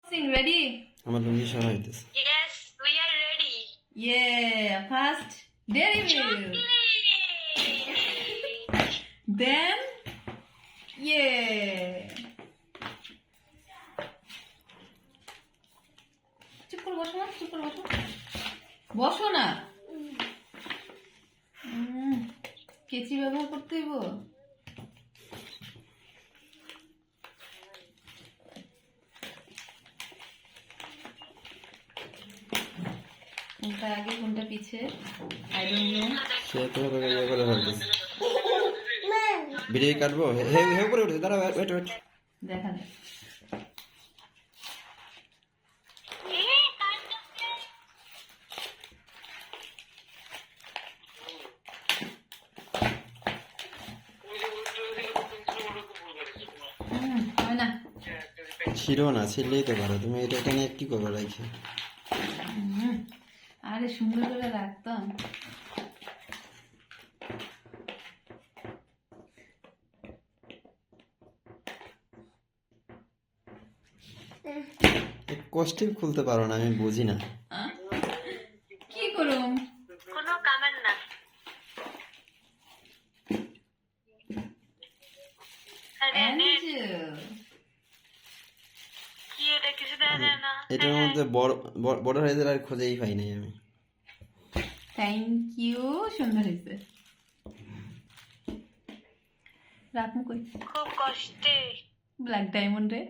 Ready? আমার লুঙ্গি সরা হইতেছে। Yes, we are ready. Yeah, first dairy milk. Then, yeah. চুপ করে বসো না, চুপ করে বসো। বসো না। কেচি ব্যবহার করতে হইব। কোনটা আগে কোনটা পিছে আই ডোন্ট নো। সে তো করে ফেলতেছে। ভিডিও কাটবো। হে করে উঠে দাঁড়া, ওয়েট ওয়েট। দেখা যাক। হয় না। ছিড়ো না, ছিড়লেই তো পারো। তুমি এটা এখানে কি করবে রাখি? আরে সুন্দর করে রাখতাম। কষ্টিপ খুলতে পারো না, আমি বুঝি না। কি করুম? কোনো কামের না। আরে কি এটা কিছু দেখা যায় না। এটার মধ্যে বড় সাইজের আর খুঁজেই পাই নাই আমি। থ্যাংক ইউ, সুন্দর হয়েছে। রাখুন কই? খুব কষ্টে। ব্ল্যাক ডায়মন্ড রে।